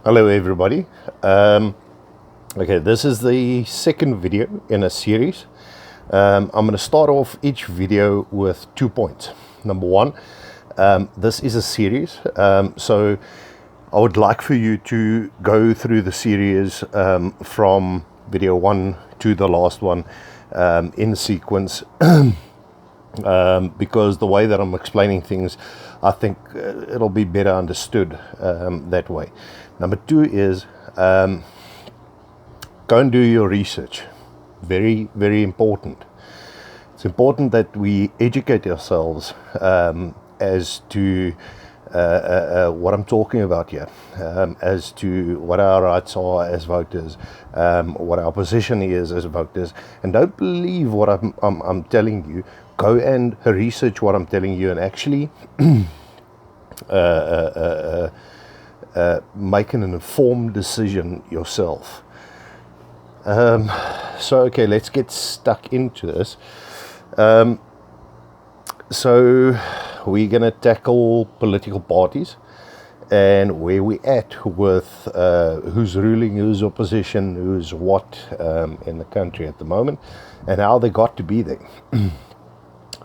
Hello everybody. Okay, this is the second video in a series. I'm going to start off each video with 2 points. Number one, this is a series, so I would like for you to go through the series from video 1 to the last one in sequence, because the way that I'm explaining things, I think it'll be better understood that way. Number two is go and do your research. Very, very important. It's important that we educate ourselves as to what I'm talking about here, as to what our rights are as voters, what our position is as voters, and don't believe what I'm telling you. Go and research what I'm telling you, and actually make an informed decision yourself. So okay, let's get stuck into this. So we're going to tackle political parties and where we're at with who's ruling, who's opposition, who's what in the country at the moment, and how they got to be there.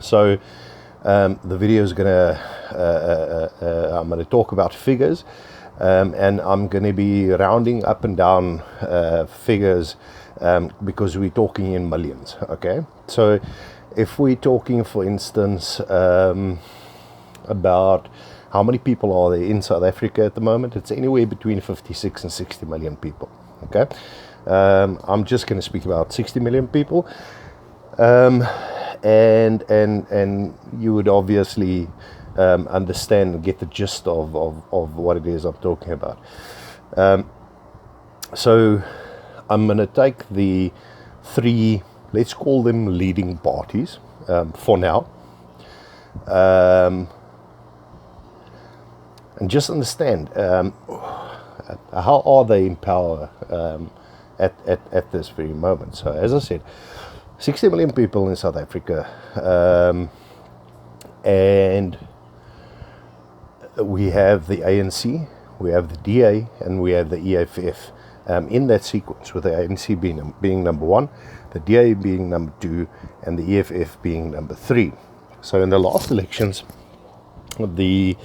So the video is going to, I'm going to talk about figures, and I'm going to be rounding up and down figures because we're talking in millions, okay? So if we're talking, for instance, about how many people are there in South Africa at the moment, it's anywhere between 56 and 60 million people, okay? I'm just going to speak about 60 million people. And you would obviously understand and get the gist of what it is I'm talking about. So I'm going to take the three, let's call them leading parties for now, and just understand how are they in power at this very moment. So as I said, 60 million people in South Africa, and we have the ANC, we have the DA, and we have the EFF in that sequence, with the ANC being number one, the DA being number two, and the EFF being number three. So in the last elections, the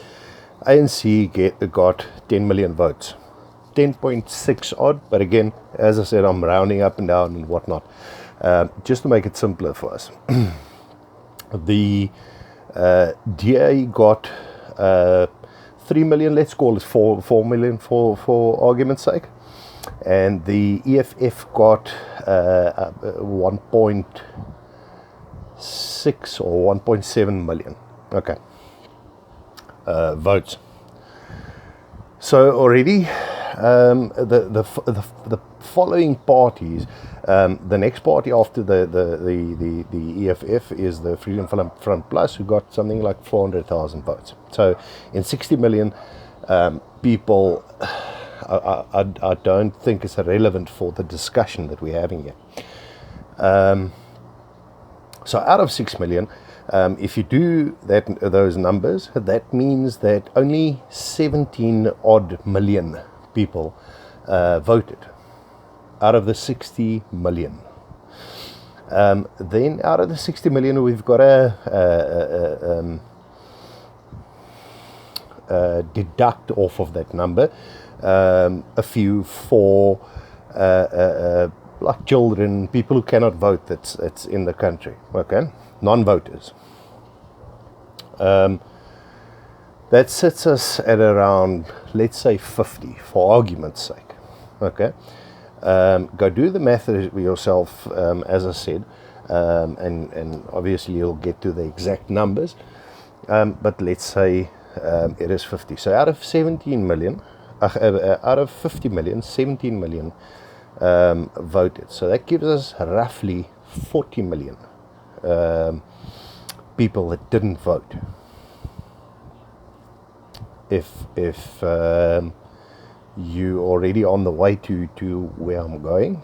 ANC got 10 million votes, 10.6 odd, but again, as I said, I'm rounding up and down and whatnot. Just to make it simpler for us, the DA got 3 million, let's call it 4 million for argument's sake, and the EFF got 1.6 or 1.7 million, okay, votes. So already the following parties, the next party after the EFF is the Freedom Front Plus, who got something like 400,000 votes. So in 60 million people, I don't think it's relevant for the discussion that we're having here. So out of 6 million, if you do those numbers, that means that only 17 odd million people voted out of the 60 million. Then out of the 60 million, we've got deduct off of that number a few for like children, people who cannot vote that's in the country, okay, non-voters. That sets us at around, let's say, 50 for argument's sake, okay. Go do the math yourself, as I said, and obviously you'll get to the exact numbers, but let's say it is 50. So out of 17 million, out of 50 million, 17 million voted. So that gives us roughly 40 million people that didn't vote. If you already on the way to where I'm going,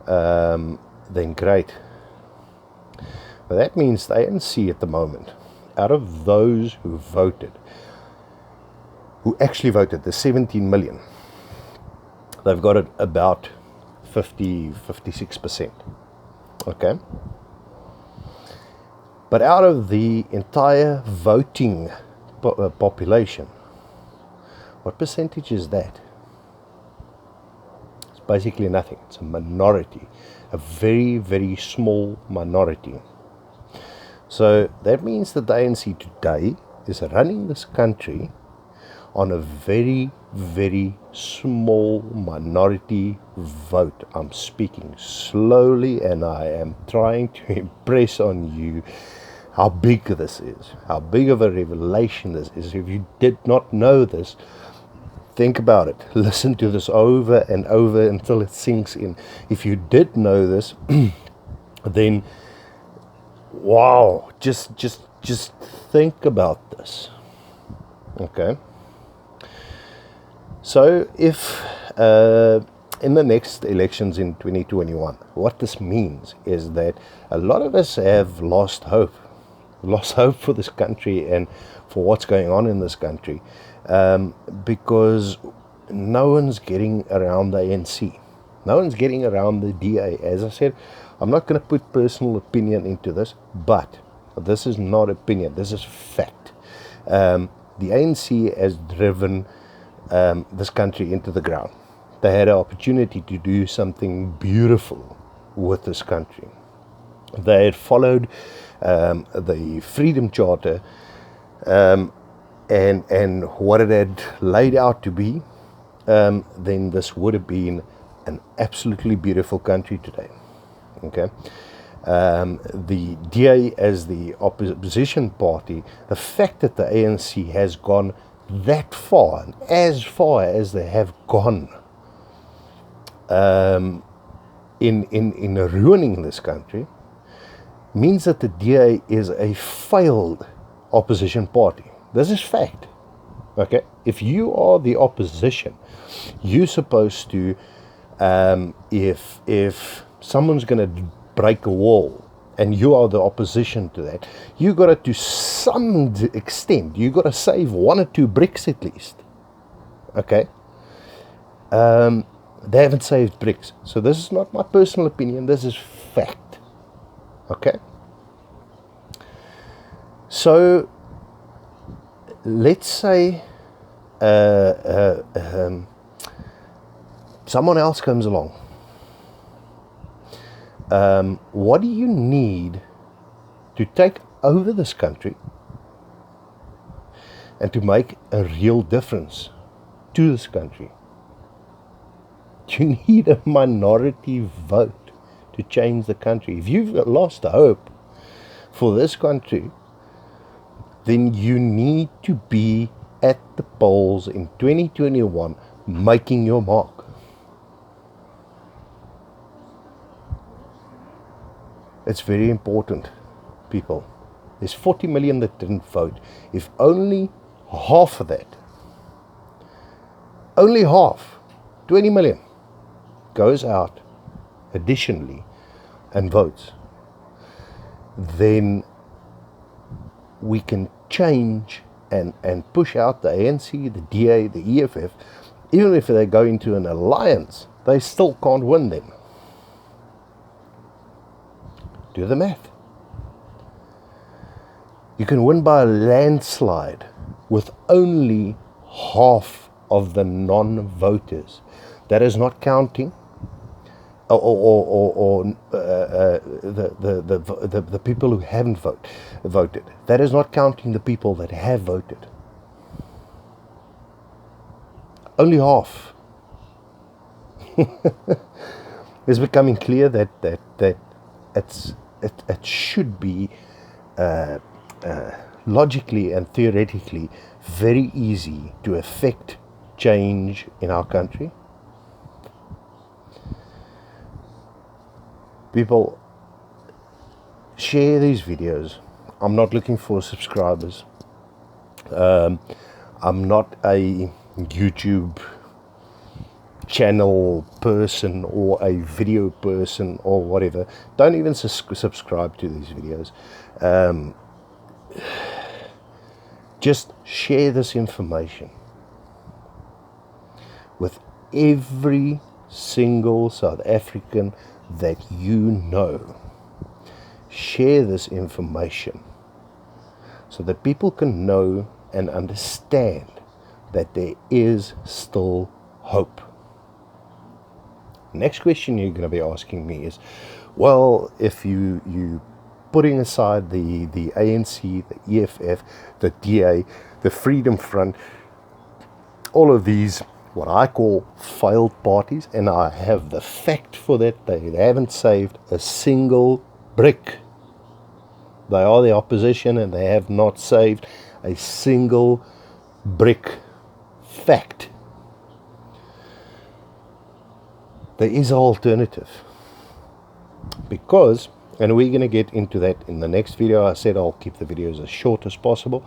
then great. But that means the ANC at the moment, out of those who voted, who actually voted, the 17 million, they've got it about 56%. Okay? But out of the entire voting population, what percentage is that? It's basically nothing. It's a minority, a very, very small minority. So that means that the ANC today is running this country on a very, very small minority vote. I'm speaking slowly and I am trying to impress on you how big this is, how big of a revelation this is. If you did not know this, think about it. Listen to this over and over until it sinks in. If you did know this, then wow, just think about this. Okay. So if in the next elections in 2021, what this means is that a lot of us have lost hope for this country and for what's going on in this country, because no one's getting around the ANC. No one's getting around the DA. As I said, I'm not going to put personal opinion into this, but this is not opinion. This is fact. The ANC has driven this country into the ground. They had an opportunity to do something beautiful with this country. They had followed the Freedom Charter and what it had laid out to be, then this would have been an absolutely beautiful country today. Okay. The DA as the opposition party, the fact that the ANC has gone that far, and as far as they have gone in ruining this country, means that the DA is a failed opposition party. This is fact. Okay, if you are the opposition, you're supposed to, if someone's going to break a wall and you are the opposition to that, you got to some extent, you got to save 1 or 2 bricks at least. Okay, they haven't saved bricks. So this is not my personal opinion. This is fact. Okay. So let's say someone else comes along. What do you need to take over this country and to make a real difference to this country? You need a minority vote to change the country. If you've lost hope for this country, then you need to be at the polls in 2021 making your mark. It's very important, people. There's 40 million that didn't vote. If only half of that, only half, 20 million, goes out additionally and votes, then we can change and push out the ANC, the DA, the EFF. Even if they go into an alliance, they still can't win them. Do the math. You can win by a landslide with only half of the non-voters. That is not counting the people who haven't voted. That is not counting the people that have voted. Only half. It's becoming clear that it should be logically and theoretically very easy to affect change in our country. People, share these videos. I'm not looking for subscribers. I'm not a YouTube channel person or a video person or whatever. Don't even subscribe to these videos. Just share this information. with every single South African that you know. Share this information so that people can know and understand that there is still hope. Next question you're going to be asking me is, well, if you putting aside the ANC, the EFF, the DA, the Freedom Front, all of these what I call failed parties, and I have the fact for that, they haven't saved a single brick. They are the opposition and they have not saved a single brick. Fact. There is an alternative. Because, and we're going to get into that in the next video. I said I'll keep the videos as short as possible.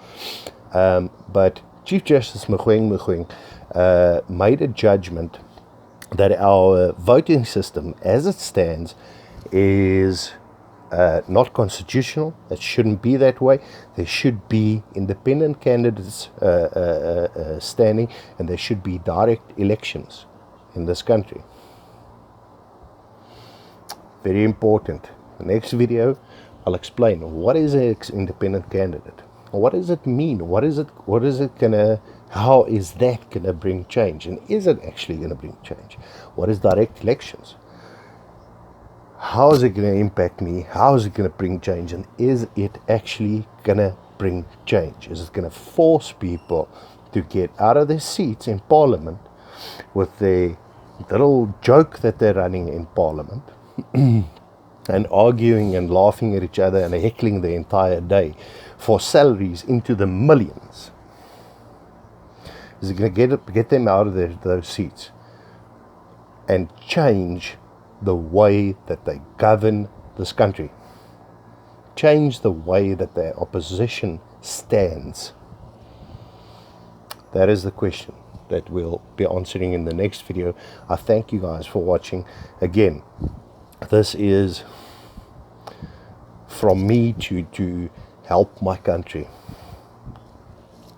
But Chief Justice Mogoeng made a judgment that our voting system as it stands is not constitutional. It shouldn't be that way. There should be independent candidates standing, and there should be direct elections in this country. Very important. The next video, I'll explain what is an independent candidate. What does it mean? What is it gonna? How is that gonna bring change? And is it actually gonna bring change? What is direct elections? How is it going to impact me? How is it going to bring change? And is it actually going to bring change? Is it going to force people to get out of their seats in Parliament with the little joke that they're running in Parliament and arguing and laughing at each other and heckling the entire day for salaries into the millions? Is it going to get them out of those seats and change the way that they govern this country? Change the way that their opposition stands? That is the question that we'll be answering in the next video. I thank you guys for watching. Again, this is from me to help my country.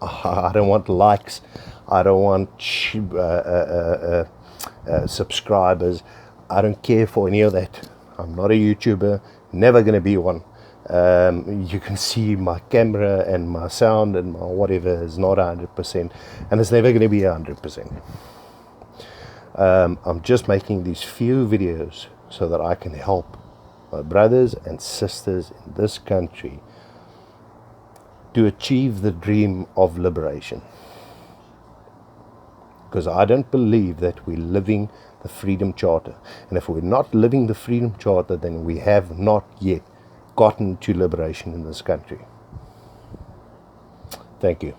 I don't want likes. I don't want subscribers. I don't care for any of that. I'm not a YouTuber, never going to be one. You can see my camera and my sound and my whatever is not 100%, and it's never going to be 100%. I'm just making these few videos so that I can help my brothers and sisters in this country to achieve the dream of liberation. Because I don't believe that we're living the Freedom Charter. And if we're not living the Freedom Charter, then we have not yet gotten to liberation in this country. Thank you.